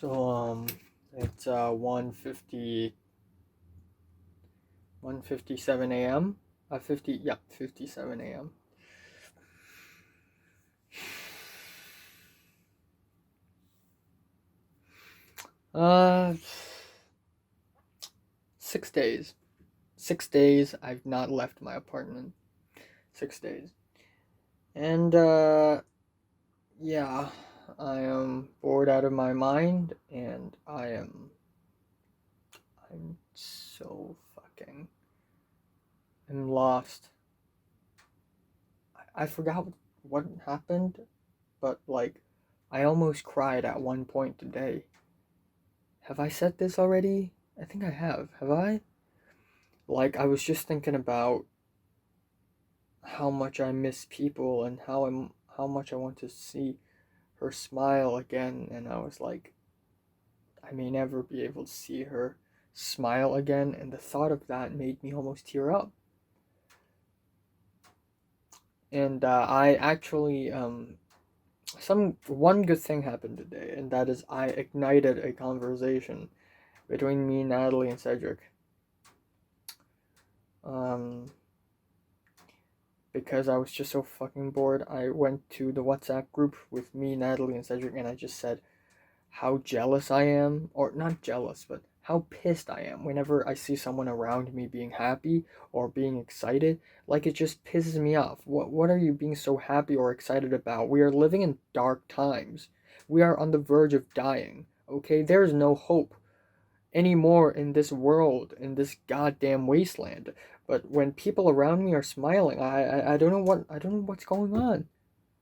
So it's 1:57 a.m. 57 a.m. Uh 6 days. 6 days I've not left my apartment. 6 days. And yeah, I am bored out of my mind and I'm so fucking I'm lost. I forgot what happened, but like I almost cried at one point today. Have I said this already? I think I have. Have I? Like I was just thinking about how much I miss people and how much I want to see her smile again, and I was like I may never be able to see her smile again, and the thought of that made me almost tear up. And I actually some one good thing happened today, and that is I ignited a conversation between me, Natalie, and Cedric. Um, because I was just so fucking bored, I went to the WhatsApp group with me, Natalie, and Cedric, and I just said how jealous I am, or not jealous, but how pissed I am whenever I see someone around me being happy or being excited. Like it just pisses me off. What are you being so happy or excited about? We are living in dark times. We are on the verge of dying. Okay, there is no hope anymore in this world, in this goddamn wasteland. But when people around me are smiling, I don't know what's going on.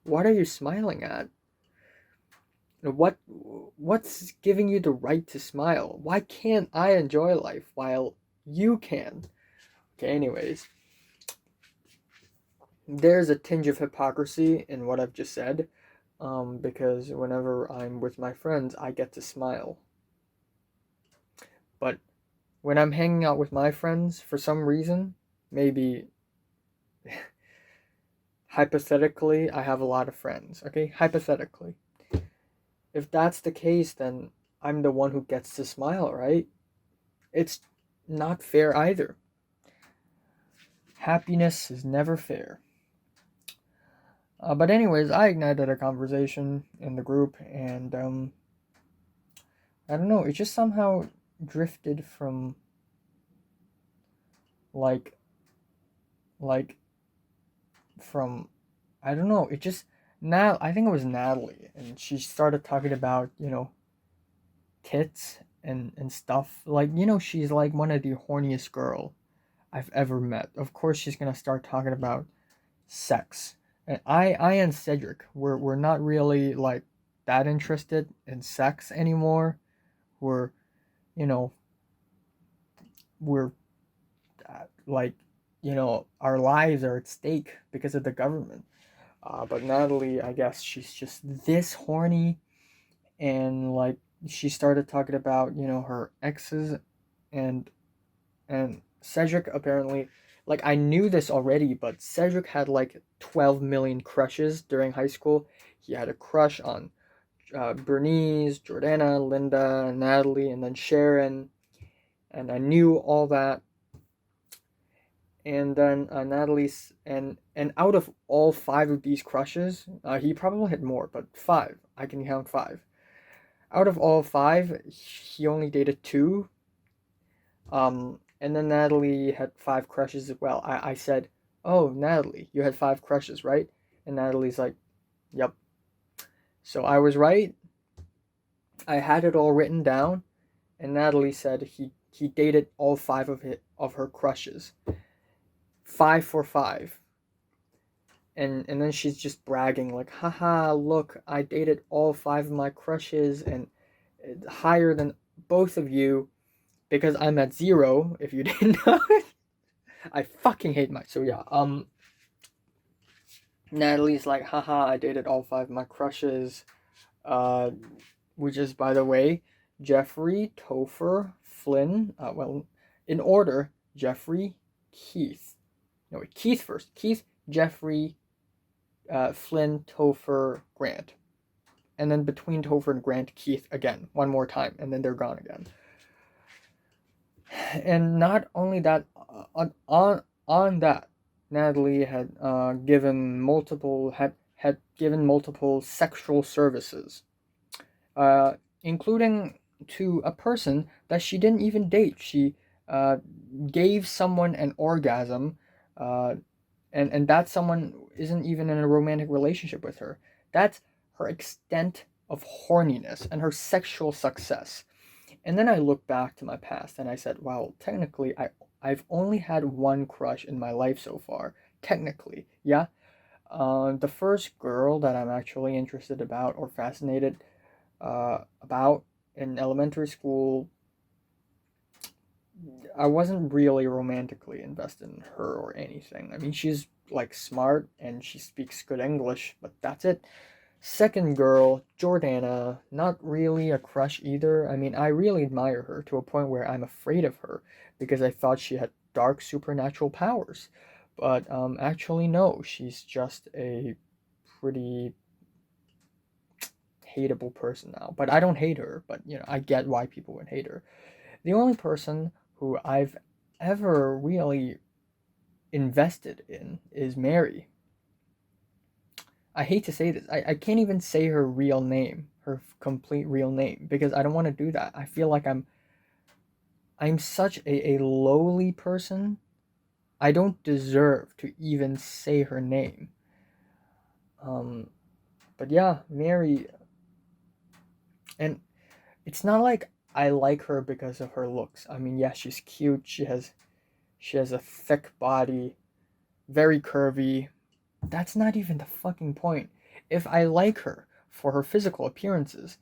What are you smiling at? What's giving you the right to smile? Why can't I enjoy life while you can? Okay, anyways, there's a tinge of hypocrisy in what I've just said, because whenever I'm with my friends, I get to smile. But when I'm hanging out with my friends, for some reason, maybe hypothetically, I have a lot of friends. Okay, hypothetically, if that's the case, then I'm the one who gets to smile, right? It's not fair either. Happiness is never fair. But anyways, I ignited a conversation in the group, and I don't know. It just somehow drifted from like like from I don't know. It just now I think it was Natalie, and she started talking about tits and stuff. Like she's like one of the horniest girl I've ever met. Of course, she's gonna start talking about sex. And I and Cedric, we're not really like that interested in sex anymore. We're, you know, we're like, our lives are at stake because of the government. But Natalie, I guess she's just this horny, and like she started talking about her exes, and Cedric apparently, like I knew this already, but Cedric had like 12 million crushes during high school. He had a crush on Bernice, Jordana, Linda, Natalie, and then Sharon, and I knew all that. And then Natalie's and out of all five of these crushes, he probably had more, but five. I can count five. Out of all five, he only dated two. And then Natalie had five crushes as well. I said, "Oh, Natalie, you had five crushes, right?" And Natalie's like, "Yep." So I was right. I had it all written down, and Natalie said he dated all five of her crushes, 5 for 5. And then she's just bragging like, haha, look, I dated all five of my crushes and higher than both of you because I'm at 0, if you didn't know it. I fucking hate my so yeah, Natalie's like, haha, I dated all five of my crushes, uh which is, by the way, Jeffrey, Topher, Flynn, well, in order, Jeffrey, Keith. No, wait, Keith first. Keith, Jeffrey, Flynn, Topher, Grant. and then between Topher and Grant, Keith again, one more time, and then they're gone again. And not only that, on that, Natalie had given multiple sexual services, uh, including to a person that she didn't even date. She uh, gave someone an orgasm, uh, and that someone isn't even in a romantic relationship with her. That's her extent of horniness and her sexual success. And then I look back to my past and I said, wow, technically I've only had one crush in my life so far. Technically, yeah. The first girl that I'm actually interested about or fascinated about in elementary school, I wasn't really romantically invested in her or anything. I mean, she's like smart and she speaks good English, but that's it. Second girl, Jordana, not really a crush either. I mean, I really admire her to a point where I'm afraid of her because I thought she had dark supernatural powers. But actually, no, she's just a pretty hateable person now. But I don't hate her, but I get why people would hate her. The only person who I've ever really invested in is Mary. I hate to say this. I can't even say her real name, her complete real name, because I don't want to do that. I feel like I'm such a lowly person. I don't deserve to even say her name. Um, but yeah, Mary, and it's not like I like her because of her looks. I mean, yeah, she's cute. She has a thick body, very curvy. That's not even the fucking point. If I like her for her physical appearances,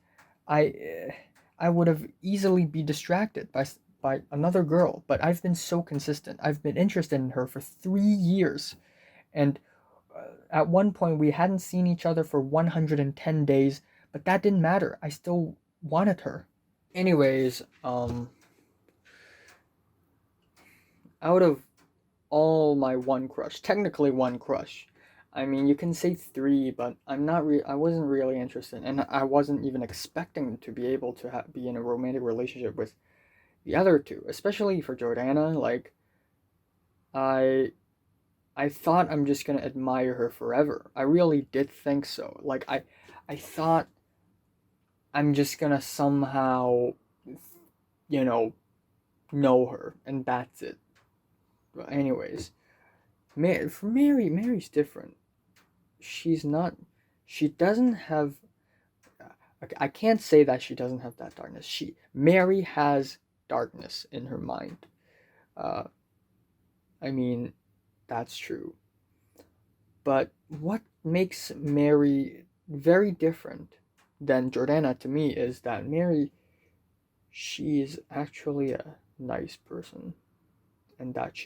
I I would have easily be distracted by another girl. But I've been so consistent. I've been interested in her for 3 years, and at one point we hadn't seen each other for 110 days. But that didn't matter. I still wanted her. Anyways, out of all my one crush, technically one crush. I mean, you can say three, but I wasn't really interested, and I wasn't even expecting to be able to be in a romantic relationship with the other two, especially for Jordana. Like, I I thought I'm just gonna admire her forever. I really did think so. Like, I thought I'm just gonna somehow, you know her, and that's it. But anyways, for Mary's different. She's not. She doesn't have. I can't say that she doesn't have that darkness. Mary has darkness in her mind. Uh, I mean, that's true. But what makes Mary very different than Jordana to me is that Mary, she's actually a nice person, and that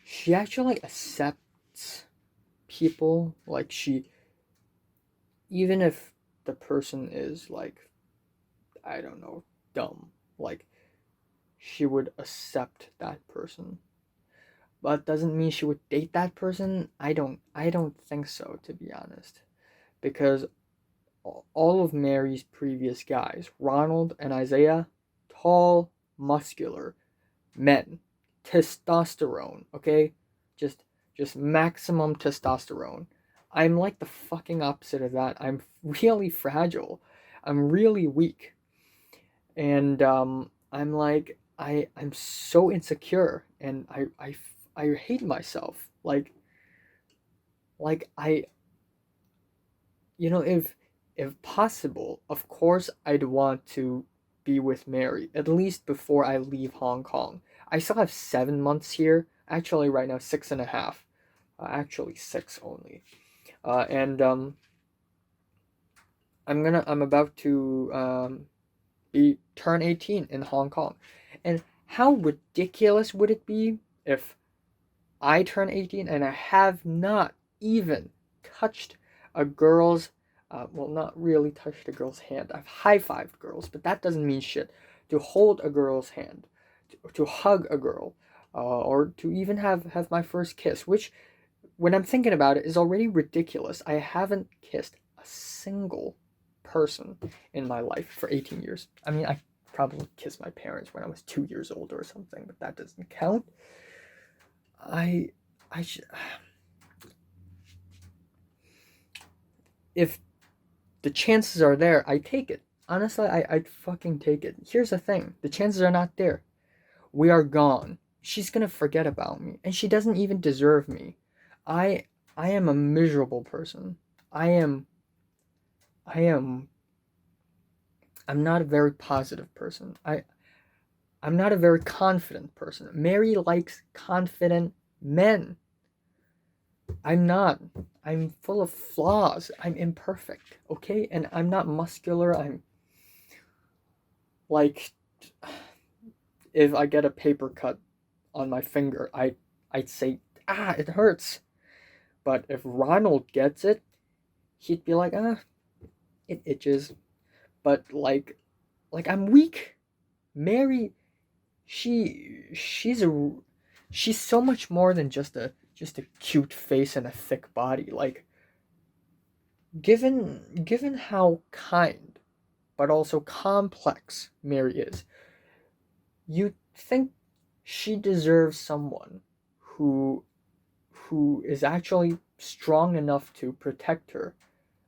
she actually accepts people. Like, even if the person is like, I don't know, dumb, like, she would accept that person. But doesn't mean she would date that person. I don't think so, to be honest. Because all of Mary's previous guys, Ronald and Isaiah, tall, muscular men, testosterone, okay? Just just maximum testosterone. I'm like the fucking opposite of that. I'm really fragile. I'm really weak. And I'm like I'm so insecure, and I hate myself. Like I if possible, of course I'd want to be with Mary at least before I leave Hong Kong. I still have 7 months here. Actually, right now 6.5. Actually, six only. And I'm about to be turn 18 in Hong Kong. And how ridiculous would it be if I turn 18 and I have not even touched a girl's, well, not really touched a girl's hand. I've high fived girls, but that doesn't mean shit. To hold a girl's hand, to hug a girl, or to even have my first kiss, which, when I'm thinking about it, is already ridiculous. I haven't kissed a single person in my life for 18 years. I mean, I probably kissed my parents when I was 2 years old or something, but that doesn't count. I I sh- if the chances are there, I take it. Honestly, I'd fucking take it. Here's the thing. The chances are not there. We are gone. She's gonna forget about me, and she doesn't even deserve me. I I am a miserable person. I am I am I'm not a very positive person. I'm not a very confident person. Mary likes confident men. I'm not. I'm full of flaws. I'm imperfect, okay? And I'm not muscular. I'm like, if I get a paper cut on my finger, I'd say, ah, it hurts. But if Ronald gets it, he'd be like, ah, it itches. But like I'm weak. Mary, she's a she's so much more than just a cute face and a thick body. Like given how kind but also complex Mary is, you think she deserves someone who who is actually strong enough to protect her.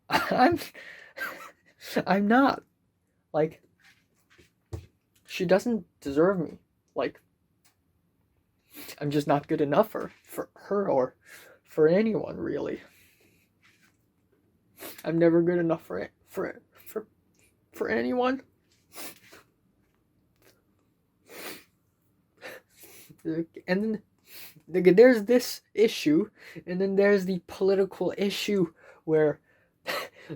I'm I'm not. Like she doesn't deserve me. Like I'm just not good enough for her or for anyone really. I'm never good enough for anyone. And then there's this issue, and then there's the political issue where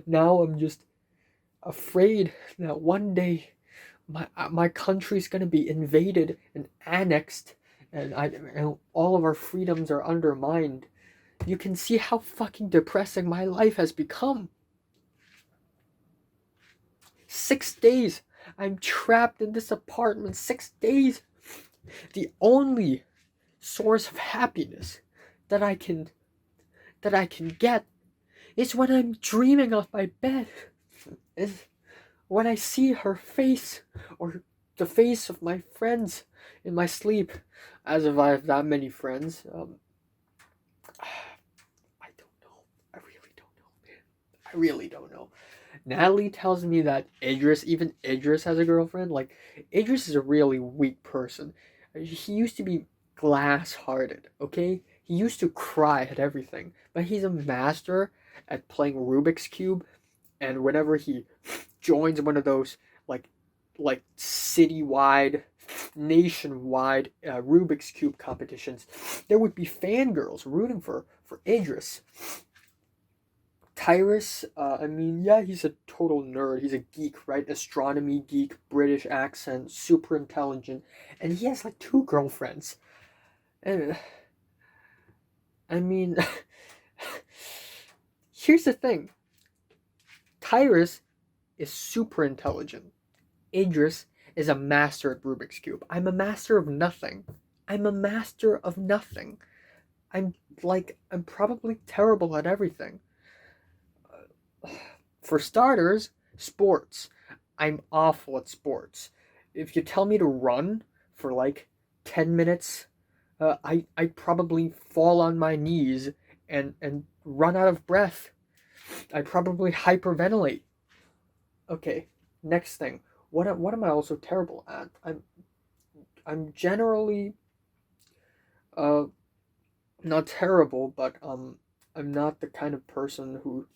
now I'm just afraid that one day my country's gonna be invaded and annexed, and all of our freedoms are undermined. You can see how fucking depressing my life has become. 6 days. I'm trapped in this apartment. 6 days. The only source of happiness that I can get is when I'm dreaming of my bed. Is when I see her face or the face of my friends in my sleep. As if I have that many friends. I don't know. I really don't know, man. I really don't know. Natalie tells me that even Idris has a girlfriend. Like, Idris is a really weak person. He used to be glass-hearted, okay? He used to cry at everything, but he's a master at playing Rubik's Cube, and whenever he joins one of those, like citywide, nationwide Rubik's Cube competitions, there would be fangirls rooting for Idris. Tyrus, I mean, yeah, he's a total nerd. He's a geek, right? Astronomy geek, British accent, super intelligent, and he has like 2 girlfriends. And I mean, here's the thing: Tyrus is super intelligent. Idris is a master at Rubik's Cube. I'm a master of nothing. I'm a master of nothing. I'm probably terrible at everything. For starters, sports. I'm awful at sports. If you tell me to run for like 10 minutes, I'd probably fall on my knees and run out of breath. I'd probably hyperventilate. Okay, next thing. What am I also terrible at? I'm generally uh not terrible, but I'm not the kind of person who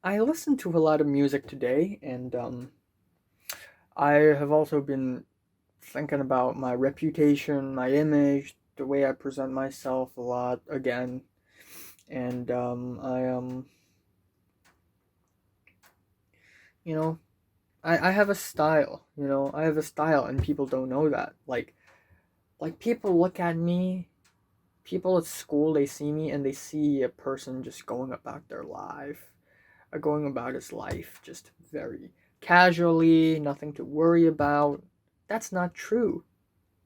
I listened to a lot of music today, and I have also been thinking about my reputation, my image, the way I present myself a lot again, and you know, I have a style. I have a style, and people don't know that. Like people look at me, people at school, they see me and they see a person just going about their life, going about his life just very casually, nothing to worry about. That's not true.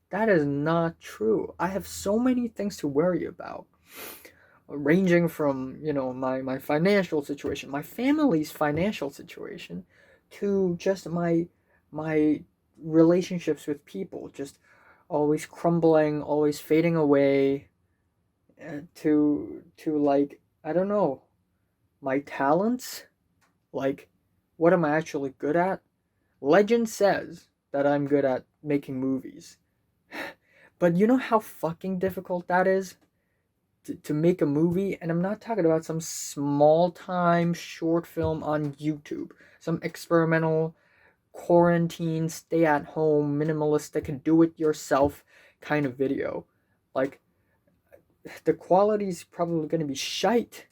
That is not true. I have so many things to worry about. ranging from, my financial situation, my family's financial situation, to just my relationships with people, just always crumbling, always fading away, to like, I don't know, my talents, like, what am I actually good at? Legend says that I'm good at making movies. But you know how fucking difficult that is? To make a movie, and I'm not talking about some small time short film on YouTube, some experimental quarantine, stay at home, minimalistic, do it yourself kind of video. Like, the quality's probably going to be shite.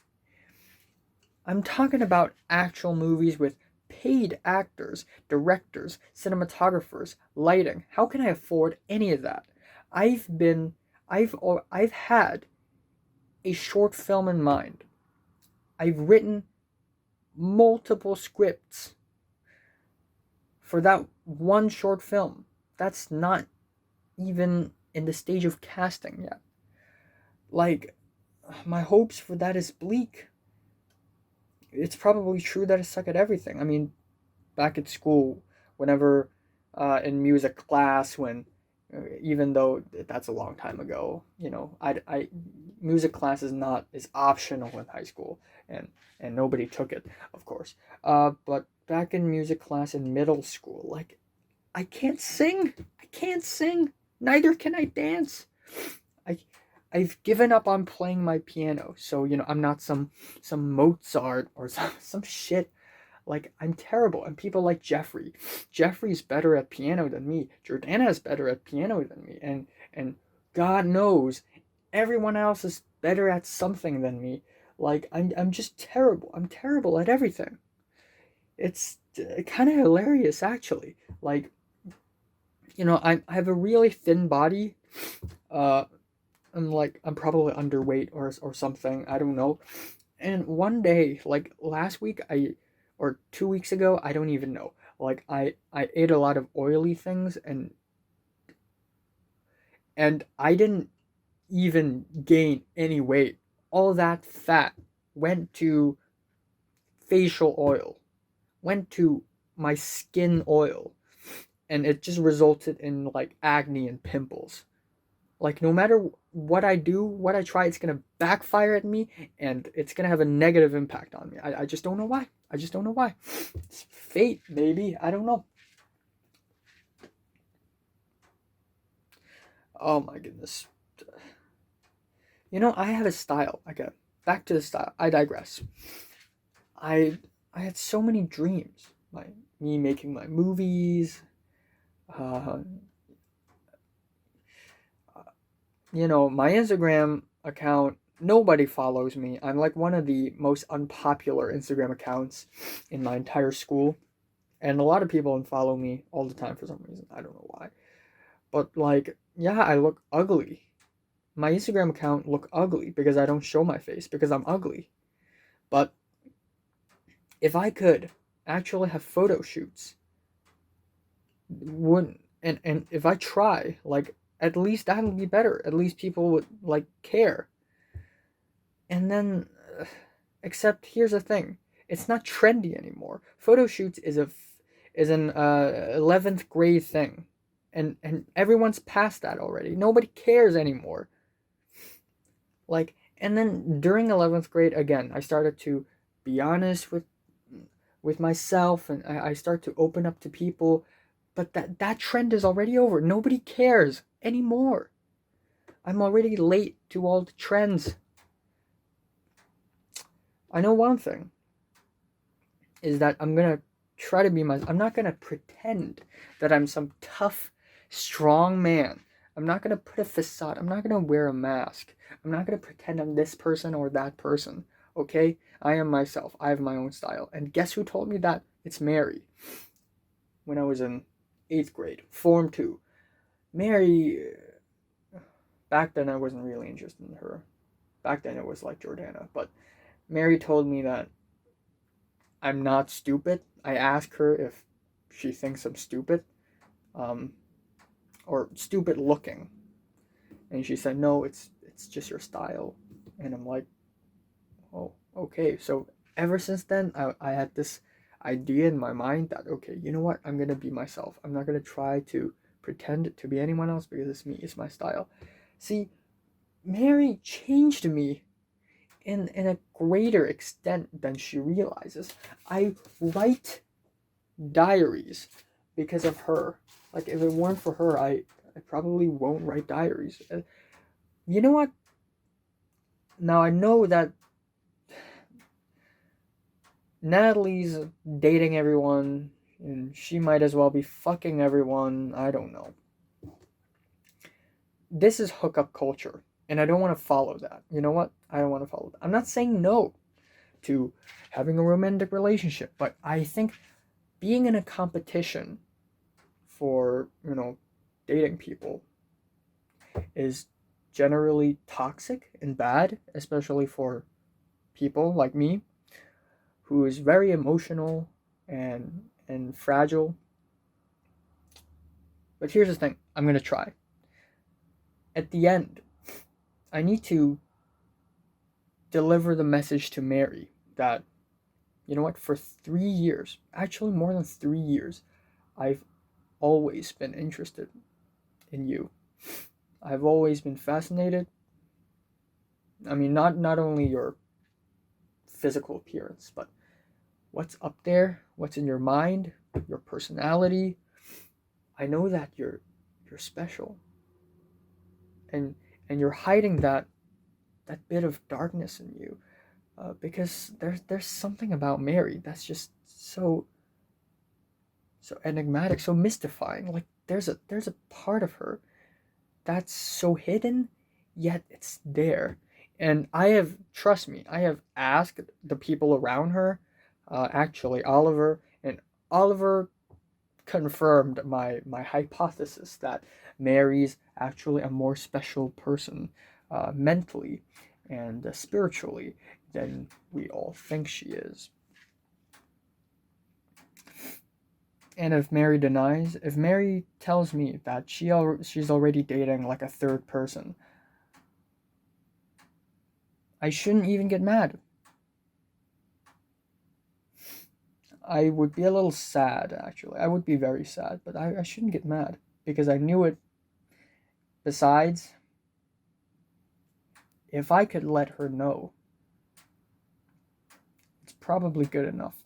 I'm talking about actual movies with paid actors, directors, cinematographers, lighting. How can I afford any of that? I've been I've had a short film in mind. I've written multiple scripts for that one short film. That's not even in the stage of casting yet. Like, my hopes for that is bleak. It's probably true that I suck at everything. I mean, back at school, whenever in music class, when even though that's a long time ago, I music class is optional in high school, and nobody took it, of course. But back in music class in middle school, like, I can't sing. I can't sing. Neither can I dance. I I've given up on playing my piano. So, I'm not some Mozart or some shit. Like, I'm terrible. And people like Jeffrey. Jeffrey's better at piano than me. Jordana's better at piano than me. And God knows everyone else is better at something than me. Like, I'm just terrible. I'm terrible at everything. It's kind of hilarious, actually. Like, I have a really thin body. Uh, I'm probably underweight or something. I don't know. And one day, like last week, or 2 weeks ago, I don't even know. Like, I ate a lot of oily things, and I didn't even gain any weight. All that fat went to facial oil, went to my skin oil, and it just resulted in like acne and pimples. Like, no matter what I do, what I try, it's gonna backfire at me, and it's gonna have a negative impact on me. I just don't know why. I just don't know why. It's fate, maybe. I don't know. Oh my goodness. I have a style. Okay, back to the style. I digress. I I had so many dreams. Me making my movies. Uh, my Instagram account, nobody follows me. I'm like one of the most unpopular Instagram accounts in my entire school. And a lot of people unfollow me all the time for some reason. I don't know why. But like, yeah, I look ugly. My Instagram account look ugly because I don't show my face because I'm ugly. But if I could actually have photo shoots, wouldn't and if I try, like, at least that would be better. At least people would like care. And then, except here's the thing: it's not trendy anymore. Photo shoots is an 11th grade thing, and everyone's past that already. Nobody cares anymore. Like, and then during 11th grade, again, I started to be honest with myself, and I start to open up to people. But that trend is already over. Nobody cares anymore. I'm already late to all the trends. I know one thing is that I'm gonna try to be I'm not gonna pretend that I'm some tough, strong man. I'm not gonna put a facade. I'm not gonna wear a mask. I'm not gonna pretend I'm this person or that person. Okay? I am myself. I have my own style. And guess who told me that? It's Mary. When I was in 8th grade, Form 2. Mary, back then I wasn't really interested in her. Back then it was like Jordana. But Mary told me that I'm not stupid. I asked her if she thinks I'm stupid, um, or stupid looking, and she said no, it's just your style. And I'm like, Oh, okay. So ever since then, I had this idea in my mind that, okay, you know what? I'm going to be myself. I'm not going to try to pretend to be anyone else because it's me, it's my style. See, Mary changed me in a greater extent than she realizes. I write diaries because of her. Like, if it weren't for her, I probably won't write diaries. You know what? Now I know that Natalie's dating everyone, and she might as well be fucking everyone. I don't know. This is hookup culture, and I don't want to follow that. You know what? I don't want to follow that. I'm not saying no to having a romantic relationship, but I think being in a competition for, dating people is generally toxic and bad, especially for people like me who is very emotional and fragile. But here's the thing, I'm going to try. At the end, I need to deliver the message to Mary that, you know what, for 3 years, actually more than 3 years, I've always been interested in you. I've always been fascinated. I mean, not only your physical appearance, but what's up there, what's in your mind, your personality. I know that you're special, and you're hiding that bit of darkness in you, because there's something about Mary that's just so enigmatic, so mystifying. Like, there's a part of her that's so hidden, yet it's there. And trust me, I have asked the people around her, actually Oliver, and Oliver confirmed my hypothesis that Mary's actually a more special person, mentally and spiritually, than we all think she is. And if Mary tells me that she's already dating like a third person, I shouldn't even get mad. I would be a little sad, actually. I would be very sad, but I shouldn't get mad because I knew it. Besides, if I could let her know, it's probably good enough.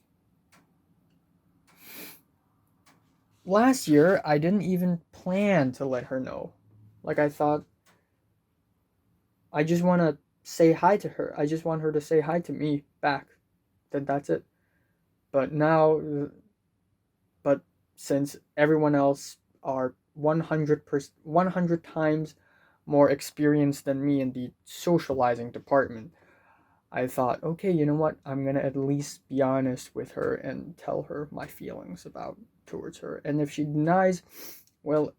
Last year, I didn't even plan to let her know. Like, I thought, I just want to say hi to her. I just want her to say hi to me back. Then that's it. But now, but since everyone else are 100 times more experienced than me in the socializing department, I thought, okay, you know what? I'm gonna at least be honest with her and tell her my feelings towards her. And if she denies, well,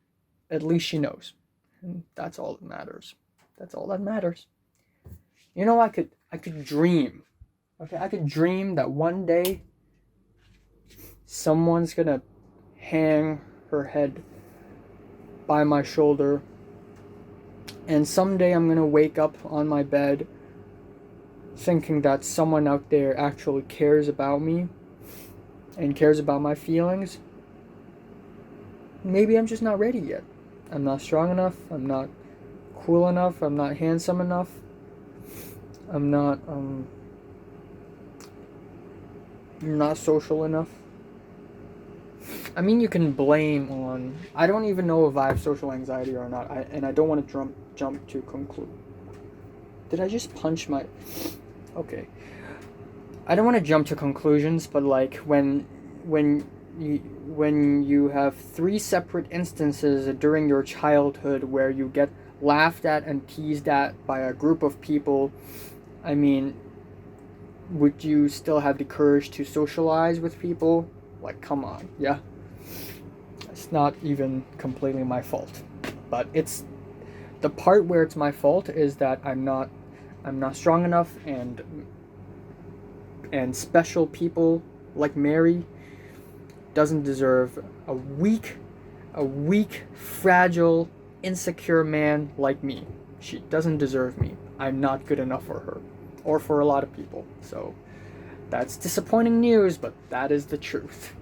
at least she knows. And that's all that matters. That's all that matters. You know, I could dream. Okay, I could dream that one day someone's gonna hang her head by my shoulder, and someday I'm gonna wake up on my bed thinking that someone out there actually cares about me and cares about my feelings. Maybe I'm just not ready yet. I'm not strong enough. I'm not cool enough. I'm not handsome enough. I'm not social enough. I mean, you can blame on. I don't even know if I have social anxiety or not. And I don't want to jump to conclude. Did I just punch my? Okay. I don't want to jump to conclusions, but like when you have 3 separate instances during your childhood where you get laughed at and teased at by a group of people, I mean, would you still have the courage to socialize with people? Like, come on, yeah. It's not even completely my fault, but it's the part where it's my fault is that I'm not strong enough, and special people like Mary doesn't deserve a weak, fragile, insecure man like me. She doesn't deserve me. I'm not good enough for her. or for a lot of people. So that's disappointing news, but that is the truth.